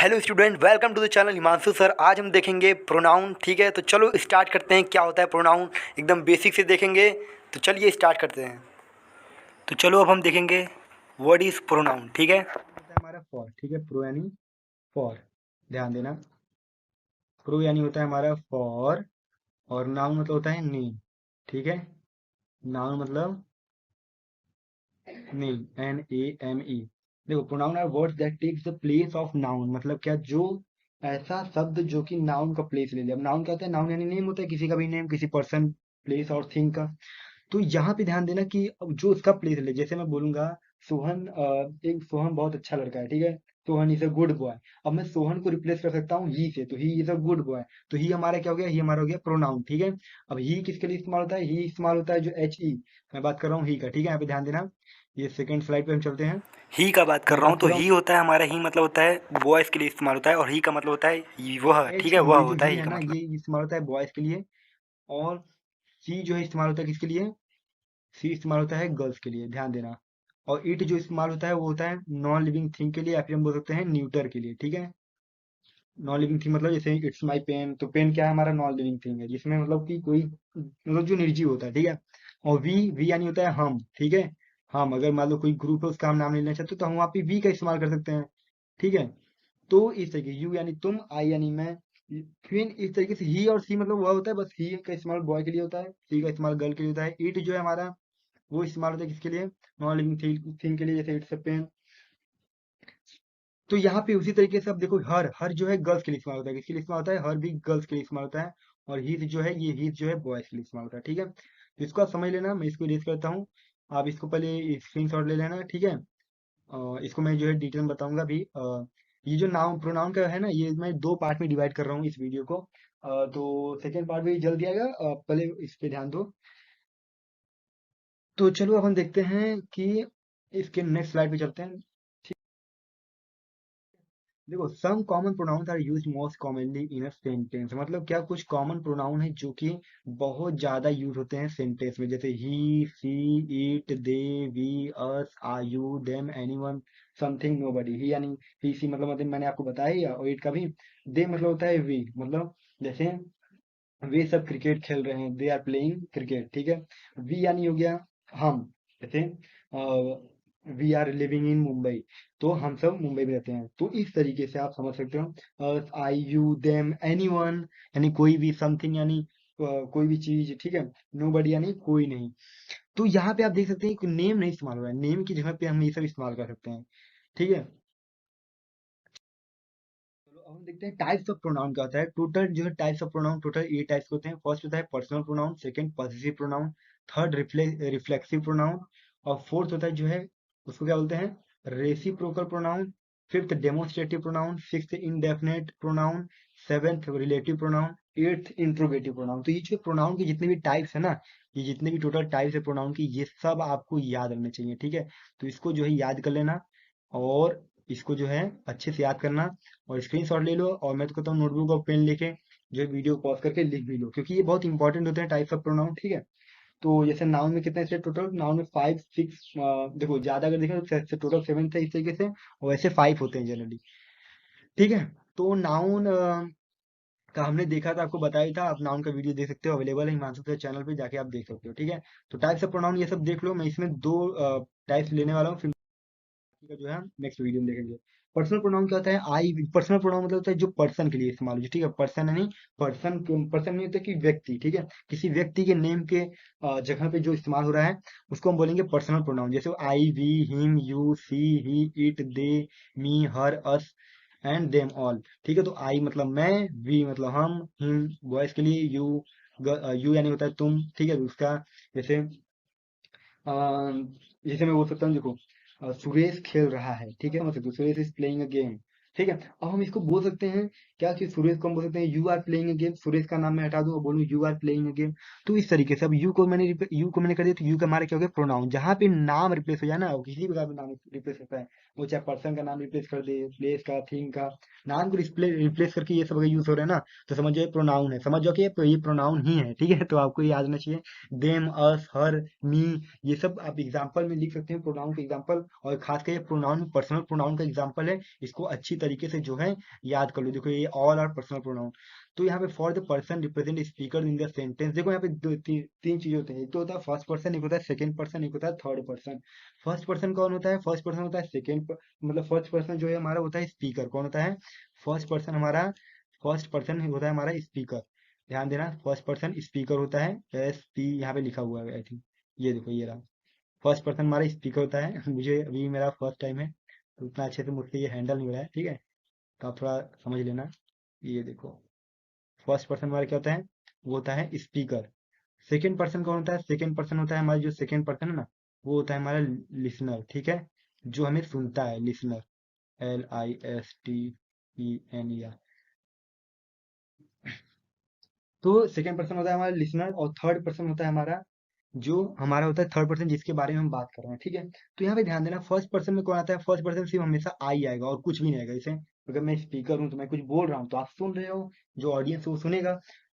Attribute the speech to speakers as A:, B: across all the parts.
A: Hello student, welcome to the channel Himanshu sir. आज हम देखेंगे प्रोनाउन। ठीक है, तो चलो स्टार्ट करते हैं। क्या होता है प्रोनाउन, एकदम बेसिक से देखेंगे। तो चलिए स्टार्ट करते हैं। तो चलो अब हम देखेंगे व्हाट इज़ प्रोनाउन। ठीक है,
B: होता है हमारा फॉर। ठीक है, प्रो यानी फॉर। ध्यान देना, प्रो यानी होता है हमारा फॉर, और नाउन मतलब होता है नेम। ठीक है, नाउन मतलब नेम, NAME। देखो, pronoun are words that takes the place of noun. मतलब क्या, जो ऐसा शब्द जो कि नाउन का प्लेस ले ले। अब नाउन क्या होता है? नाउन यानी नेम होता है, किसी का भी नेम, किसी पर्सन, प्लेस और थिंग का। तो यहाँ पे ध्यान देना कि अब जो उसका प्लेस ले, जैसे मैं बोलूंगा सोहन, एक सोहन बहुत अच्छा लड़का है। ठीक है, Sohan is a good boy. अब मैं सोहन को रिप्लेस कर सकता हूँ ही से, तो he is a good boy. तो ही हमारा क्या हो गया? ही हमारा हो गया प्रोनाउन। ठीक है, अब ही किसके लिए इस्तेमाल होता है? ही इस्तेमाल होता है जो HE। मैं बात कर रहा हूँ ही का। ठीक है, यहाँ पे ध्यान देना। ये सेकंड स्लाइड पे हम चलते हैं।
A: ही का बात कर
B: मैं
A: रहा हूँ।
B: बात
A: तो
B: कर रहा
A: ही
B: हूँ
A: होता है हमारा, ही मतलब होता है बॉयज़ के लिए इस्तेमाल होता है, और ही का मतलब होता है वह। ठीक
B: एच
A: है,
B: ई।
A: वह
B: ये जो
A: होता है
B: ही
A: ही
B: है
A: का
B: ना,
A: मतलब।
B: ये इस्तेमाल होता है बॉयज के लिए। और सी जो है इस्तेमाल होता है किसके लिए? सी इस्तेमाल होता है गर्ल्स के लिए। ध्यान देना। और इट जो इस्तेमाल होता है वो होता है नॉन लिविंग थिंग के लिए, या फिर हम बोल सकते हैं न्यूटर के लिए। ठीक है, नॉन लिविंग थिंग मतलब जैसे इट्स माई पेन। तो पेन क्या है? हमारा नॉन लिविंग थिंग है, जिसमें मतलब कि कोई मतलब जो निर्जीव होता है। ठीक है, और वी वी यानी होता है हम। ठीक है, हम अगर मान लो कोई ग्रुप है, उसका हम नाम नहीं लेना चाहते तो हम वहाँ पे वी का इस्तेमाल कर सकते हैं। ठीक है, तो इस तरीके, यू यानी तुम, आई यानी मैं। फिर इस तरीके से ही और सी मतलब वह होता है, बस ही का इस्तेमाल बॉय के लिए होता है, सी का इस्तेमाल गर्ल के लिए होता है। इट जो है हमारा, वो इस्तेमाल होता है किसके लिए? नॉन लिविंग थिंग के लिए, जैसे इट्स अ पेन। तो यहाँ पे उसी तरीके से अब देखो, हर हर जो है गर्ल्स के लिए इस्तेमाल होता है। किसके लिए इस्तेमाल होता है? हर भी गर्ल्स के लिए इस्तेमाल होता है। और हीज जो है, ये हीज जो है बॉयज के लिए इस्तेमाल होता है। ठीक है, तो इसको आप समझ लेना, मैं इसको इरेज करता हूँ। आप इसको पहले स्क्रीन शॉट ले लेना। ठीक है, इसको मैं जो है डिटेल में बताऊंगा अभी। ये जो नाउन प्रोनाउन का है ना, ये मैं दो पार्ट में डिवाइड कर रहा हूँ इस वीडियो को। तो सेकेंड पार्ट भी जल्दी आएगा, पहले इस पे ध्यान दो। तो चलो अब हम देखते हैं कि इसके नेक्स्ट स्लाइड पे चलते हैं। देखो, some common pronouns are used most commonly in a sentence. मतलब क्या, कुछ कॉमन प्रोनाउन है जो कि बहुत ज्यादा यूज होते हैं सेंटेंस में, जैसे he, she, it, they, we, us, are, you, them, anyone, something, nobody. He यानी ही, सी मतलब मैंने आपको बताया ही है, और इट का भी। दे मतलब होता है वी, मतलब जैसे वे सब क्रिकेट खेल रहे हैं, दे आर प्लेइंग क्रिकेट। ठीक है, वी यानी हो गया हम, जैसे we are living in Mumbai, तो हम सब मुंबई में रहते हैं। तो इस तरीके से आप समझ सकते हो, आई, यू, देम, एनीवन यानी कोई भी, समथिंग यानी कोई भी चीज। ठीक है, नोबडी यानी कोई नहीं। तो यहाँ पे आप देख सकते हैं कि नेम नहीं इस्तेमाल हो रहा है, नेम की जगह पे हम ये सब इस्तेमाल कर सकते हैं। ठीक है, चलो अब हम देखते हैं टाइप्स ऑफ प्रोनाउन क्या होता है। टोटल जो है types of pronoun, total 8 types के होते हैं। फर्स्ट होता है personal pronoun, second possessive pronoun, third reflexive pronoun, और फोर्थ होता है जो है, उसको क्या बोलते हैं? Reciprocal pronoun. Fifth demonstrative pronoun, sixth indefinite pronoun, seventh relative pronoun, eighth interrogative pronoun. तो ये जो प्रोनाउन की जितने भी टाइप्स है ना, ये जितने भी टोटल टाइप्स है प्रोनाउन की, ये सब आपको याद रखने चाहिए। ठीक है, तो इसको जो है याद कर लेना, और इसको जो है अच्छे से याद करना, और स्क्रीनशॉट ले लो। और मैं तो कहता हूँ नोटबुक और पेन लेके जो है वीडियो पॉज करके लिख भी लो, क्योंकि ये बहुत इंपॉर्टेंट होते हैं टाइप्स ऑफ प्रोनाउन। ठीक है, तो जैसे नाउन में कितने से टोटल? नाउन में 5 6, देखो ज्यादा अगर देखें तो टोटल 7 थे इस तरीके से, और वैसे 5 होते हैं जनरली। ठीक है, तो नाउन का हमने देखा था, आपको बताया ही था। आप नाउन का वीडियो देख सकते हो, अवेलेबल है हिमांशु के चैनल पे, जाके आप देख सकते हो। ठीक है, तो टाइप्स ऑफ प्रोनाउन ये सब देख लो। मैं इसमें दो टाइप्स लेने वाला हूँ, फिर का जो है नेक्स्ट वीडियो में देखेंगे। पर्सनल प्रोनाउन क्या होता है? आई। पर्सनल प्रोनाउन मतलब होता है जो पर्सन के लिए इस्तेमाल हो। ठीक है, पर्सन है नहीं, पर्सन, पर्सन नहीं होता कि व्यक्ति। ठीक है, किसी व्यक्ति के नेम के जगह पे जो इस्तेमाल हो रहा है, उसको हम बोलेंगे पर्सनल प्रोनाउन। जैसे I, we, him, you, she, he, it, they, me, her, us and them all. ठीक है, तो आई मतलब मैं, वी मतलब हम, हिम बॉयज के लिए, यू यानी होता है तुम। ठीक है, तो उसका जैसे अ, जैसे मैं बोल सकता हूँ, देखो, सुरेश खेल रहा है। ठीक है, मतलब Suresh is playing a game. ठीक है, अब हम इसको बोल सकते हैं क्या, कि सुरेश को हम बोल सकते हैं you are playing a game. Suresh का नाम मैं हटा दूं और बोलूं you are playing a game. तो इस तरीके से अब यू को मैंने कर दिया, तो यू का हमारा क्या हो गया? प्रोनाउन। जहां पे नाम रिप्लेस हो जाए ना, वो किसी भी प्रकार का नाम रिप्लेस होता है, वो चाहे पर्सन का नाम रिप्लेस कर दे, प्लेस का, थिंग का, नाम को रिप्लेस करके ये सब अगर यूज हो रहा है ना, तो समझ जाओ प्रोनाउन है, समझ जाओ कि ये प्रोनाउन ही है, ठीक है। तो आपको ये याद होना चाहिए, देम, अस, हर, मी, ये सब आप एग्जाम्पल में लिख सकते हैं, प्रोनाउन के एग्जाम्पल। और खासकर ये प्रोनाउन पर्सनल प्रोनाउन का एग्जाम्पल है, इसको अच्छी तरीके से जो है याद कर लो। देखो ये ऑल आर पर्सनल प्रोनाउन। तो यहाँ पे for the person represent speaker in the sentence, देखो यहाँ पे तीन चीजें होती हैं, एक तो होता है फर्स्ट पर्सन, एक होता है सेकंड पर्सन, एक होता है थर्ड पर्सन। फर्स्ट पर्सन कौन होता है? फर्स्ट पर्सन होता है सेकंड, मतलब फर्स्ट पर्सन जो है हमारा होता है स्पीकर। कौन होता है? फर्स्ट पर्सन हमारा, फर्स्ट पर्सन होता है हमारा स्पीकर। ध्यान देना, फर्स्ट पर्सन स्पीकर होता है, एस पी यहाँ पे लिखा हुआ है आई थिंक, ये देखो ये रहा, फर्स्ट पर्सन हमारा स्पीकर होता है। मुझे अभी मेरा फर्स्ट टाइम है, तो उतना अच्छे से मुझसे ये हैंडल नहीं हो रहा है, ठीक है, तो आप थोड़ा समझ लेना। ये देखो, फर्स्ट पर्सन हमारा क्या होता है? वो होता है स्पीकर। सेकंड पर्सन कौन होता है? सेकंड पर्सन होता है हमारा, जो सेकंड पर्सन है ना, वो होता है हमारा लिसनर, ठीक है, जो हमें सुनता है, लिसनर, LISTENER। तो सेकंड पर्सन होता है हमारा लिसनर, और थर्ड पर्सन होता है हमारा, जो हमारा होता है थर्ड पर्सन, जिसके बारे में हम बात कर रहे हैं, ठीक है। तो यहाँ पे ध्यान देना, फर्स्ट पर्सन में कौन आता है? फर्स्ट पर्सन सिर्फ हमेशा आई आएगा और कुछ भी नहीं आएगा। जैसे अगर मैं स्पीकर हूँ तो मैं कुछ बोल रहा हूँ तो आप सुन रहे हो, जो ऑडियंस है वो सुनेगा।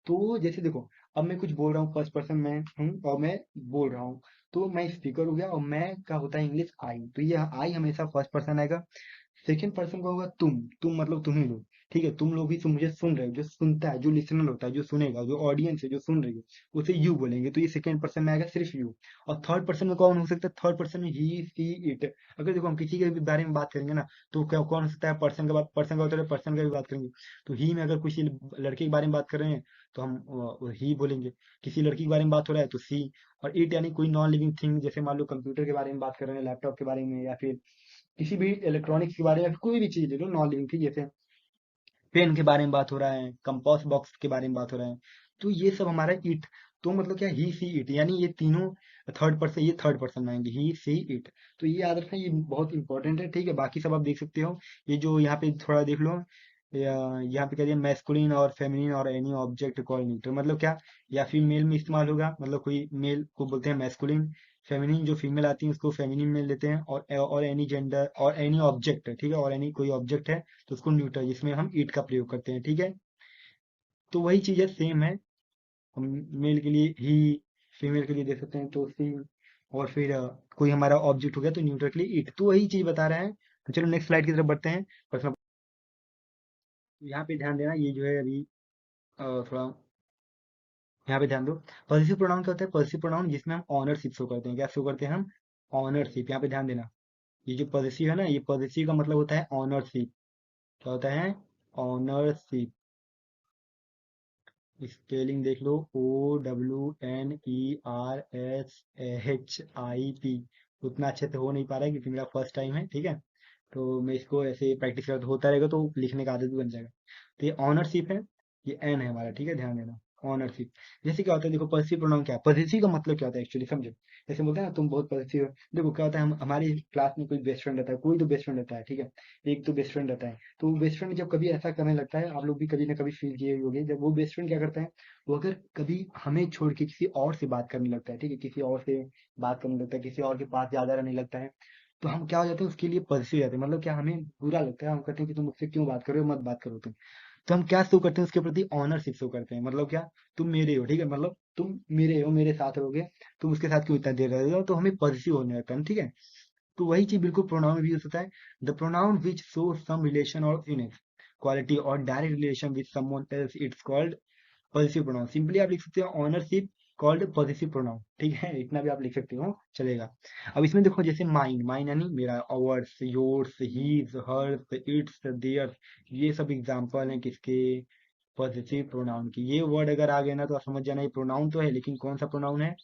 B: तो जैसे देखो, अब मैं कुछ बोल रहा हूँ, फर्स्ट पर्सन मैं हूँ और मैं बोल रहा हूँ, तो मैं स्पीकर हो गया, और मैं का होता है इंग्लिश आई, तो ये आई हमेशा फर्स्ट पर्सन आएगा। सेकंड पर्सन का होगा तुम मतलब तुम ही लोग, ठीक है, तुम लोग ही मुझे सुन रहे हो, जो सुनता है, जो लिसनर होता है, जो सुनेगा, जो ऑडियंस है जो सुन रही है, उसे यू बोलेंगे, तो ये सेकंड पर्सन में आएगा सिर्फ यू। और थर्ड पर्सन में कौन हो सकता है? थर्ड पर्सन में ही, सी, इट। अगर देखो हम किसी के भी बारे में बात करेंगे ना, तो क्या कौन हो सकता है? पर्सन का बात, पर्सन का होता है, पर्सन का भी बात करेंगे, तो ही में अगर किसी लड़के के बारे में बात कर रहे हैं तो हम ही बोलेंगे, किसी लड़की के बारे में बात हो रहा है तो सी। और इट यानी कोई नॉन लिविंग थिंग, जैसे मान लो कंप्यूटर के बारे में बात कर रहे हैं, लैपटॉप के बारे में, या फिर किसी भी इलेक्ट्रॉनिक्स के बारे में, कोई भी चीज ले लो नॉन लिविंग थी, जैसे पेन के बारे में बात हो रहा है, कंपास बॉक्स के बारे में बात हो रहा है, तो ये सब हमारा इट। तो मतलब क्या, ही सी इट, यानी ये तीनों थर्ड पर्सन, ये थर्ड पर्सन में आएंगे, ही सी इट। तो ये याद रखना, ये बहुत इंपॉर्टेंट है, ठीक है। बाकी सब आप देख सकते हो, ये जो यहाँ पे थोड़ा देख लो, यहाँ पे कह दिया मैस्कुलिन और फेमिनिन और एनी ऑब्जेक्ट कॉल्ड न्यूटर, मतलब क्या, या फिर मेल में इस्तेमाल होगा, मतलब कोई मेल को बोलते हैं मैस्कुलिन, फेमिनिन जो फीमेल आती है उसको फेमिनिन में लेते हैं, और एनी जेंडर और एनी ऑब्जेक्ट, ठीक है, और एनी कोई ऑब्जेक्ट है तो उसको न्यूटर, जिसमें हम ईट का प्रयोग करते हैं, ठीक है। तो वही चीज है, सेम है, हम मेल के लिए ही, फीमेल के लिए दे सकते हैं तो सी, और फिर कोई हमारा ऑब्जेक्ट हो गया तो न्यूटर के लिए इट, तो वही चीज बता रहा है। तो चलो नेक्स्ट स्लाइड की तरफ बढ़ते हैं। बस अब यहाँ पे ध्यान देना, ये जो है अभी थोड़ा यहाँ पे ध्यान दो। पॉजिटिव प्रोनाउन क्या होता है? पॉजिटिव प्रोनाउन जिसमें हम ऑनरशिप शो करते हैं, क्या शो करते हैं हम? ऑनरशिप। यहाँ पे ध्यान देना, ये जो पॉजिटिव है ना, ये पॉजिटिव का मतलब होता है ऑनरशिप। क्या होता है? ऑनरशिप। स्पेलिंग देख लो, OWNERSHIP। उतना अच्छे से हो नहीं पा रहा है क्योंकि मेरा फर्स्ट टाइम है, ठीक है, तो मैं इसको ऐसे प्रैक्टिस करता होता रहेगा तो लिखने का आदत भी बन जाएगा। तो ये ऑनरशिप है, ये एन है हमारा, ठीक है, ध्यान देना। ऑनरशिप, जैसे क्या होता है, देखो पॉजिटिव प्रोनाउन क्या है, पॉजिटिव का मतलब क्या होता है एक्चुअली समझो। जैसे बोलते हैं ना, तुम बहुत पॉजिटिव हो। देखो क्या होता है, हम हमारी क्लास में कोई बेस्ट फ्रेंड रहता है, कोई तो बेस्ट फ्रेंड रहता है, ठीक है, एक तो बेस्ट फ्रेंड रहता है। तो वो बेस्ट फ्रेंड जब कभी ऐसा करने लगता है, आप लोग भी कभी ना कभी फील किए होंगे, जब वो बेस्ट फ्रेंड क्या करता है, वो अगर कभी हमें छोड़ के किसी और से बात करने लगता है, ठीक है, किसी और से बात करने लगता है, किसी और के पास ज्यादा रहने लगता है, तो हम क्या हो जाते हैं, उसके लिए पॉजिटिव जाते हैं, मतलब क्या, हमें बुरा लगता है, हम कहते हैं कि तुम मुझसे क्यों बात कर रहे हो, मत बात करो तुम। तो हम क्या शो करते हैं, उसके प्रति ऑनरशिप शो करते हैं, मतलब क्या, तुम मेरे हो, ठीक है, मतलब तुम मेरे हो, मेरे साथ रहोगे, तुम उसके साथ क्यों इतना देर रहे हो, तो हमें पॉजिटिव होने लगता है, ठीक है। तो वही चीज बिल्कुल प्रोनाउन में भी यूज होता है। The pronoun which show some relation or in quality or direct relation with someone else, it's called positive pronoun. Simply आप लिख सकते हो ऑनरशिप कॉल्ड पॉजिटिव प्रोनाउन, ठीक है, इतना भी आप लिख सकते हो, चलेगा। अब इसमें देखो, जैसे माइन, माइन यानी मेरा, ours, yours, his, hers, its, theirs, ये सब एग्जांपल हैं किसके? पॉजिटिव प्रोनाउन की। ये वर्ड अगर आ गए ना तो आप समझ जाना, ये प्रोनाउन तो है लेकिन कौन सा प्रोनाउन है?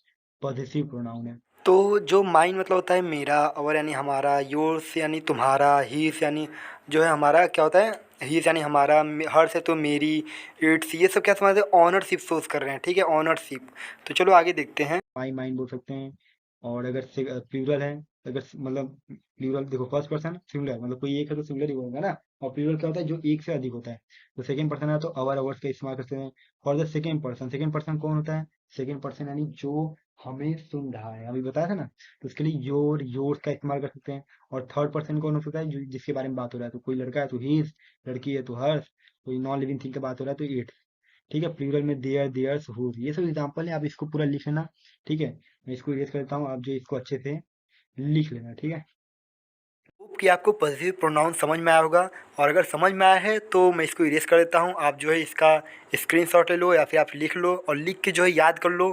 B: पॉजिटिव प्रोनाउन है।
A: तो जो माइन मतलब होता है मेरा, और यानी हमारा, योर्स यानी तुम्हारा, हीस यानी जो है हमारा क्या होता है, हीस यानी हमारा, हर्ष है तो मेरी, इट्स, ये सब क्या समझते हैं, ऑनरशिप शोज कर रहे हैं, ठीक है, ऑनरशिप। तो चलो आगे देखते हैं।
B: माई, माइन बोल सकते हैं। और अगर प्लूरल है, अगर मतलब प्लूरल देखो, फर्स्ट पर्सन सिंगुलर, मतलब कोई एक है तो सिंगुलर ही बोलेगा ना, और प्लूरल क्या होता है, जो एक से अधिक होता है। तो सेकंड पर्सन है तो अवर, अवर्स का इस्तेमाल करते हैं। For the second person, second person कौन होता है? सेकंड पर्सन यानी जो हमें सुन रहा है, अभी बताया था ना। तो उसके लिए योर्स का इस्तेमाल कर सकते हैं। और थर्ड पर्सन कौन हो सकता है, जिसके बारे में बात हो रहा है। तो कोई लड़का है तो हीज, लड़की है तो हर्ष, कोई नॉन लिविंग थिंग की बात हो रहा है तो इट। ठीक है, प्लूरल में देयर, देयर्स, हुज, ये सब एग्जांपल है, आप इसको पूरा लिख लेना। ठीक है, मैं इसको इरेज करता हूँ, आप जो इसको अच्छे से लिख लेना। ठीक है।
A: होप कि आपको पॉजिटिव प्रोनाउन समझ में आया होगा, और अगर समझ में आया है तो मैं इसको इरेज कर देता हूँ। आप जो है इसका स्क्रीनशॉट ले लो या फिर आप लिख लो और लिख के जो है याद कर लो।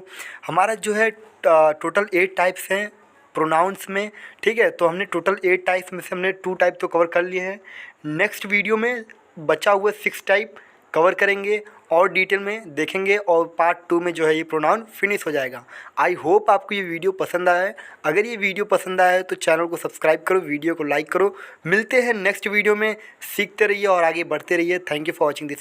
A: हमारा जो है टोटल 8 टाइप्स हैं प्रोनाउंस में। ठीक है, तो हमने टोटल 8 टाइप्स में से हमने 2 टाइप तो कवर कर लिए हैं। नेक्स्ट वीडियो में बचा हुआ 6 टाइप कवर करेंगे और डिटेल में देखेंगे, और पार्ट 2 में जो है ये प्रोनाउन फिनिश हो जाएगा। आई होप आपको ये वीडियो पसंद आया है। अगर ये वीडियो पसंद आया है तो चैनल को सब्सक्राइब करो, वीडियो को लाइक करो। मिलते हैं नेक्स्ट वीडियो में। सीखते रहिए और आगे बढ़ते रहिए। Thank you for watching this.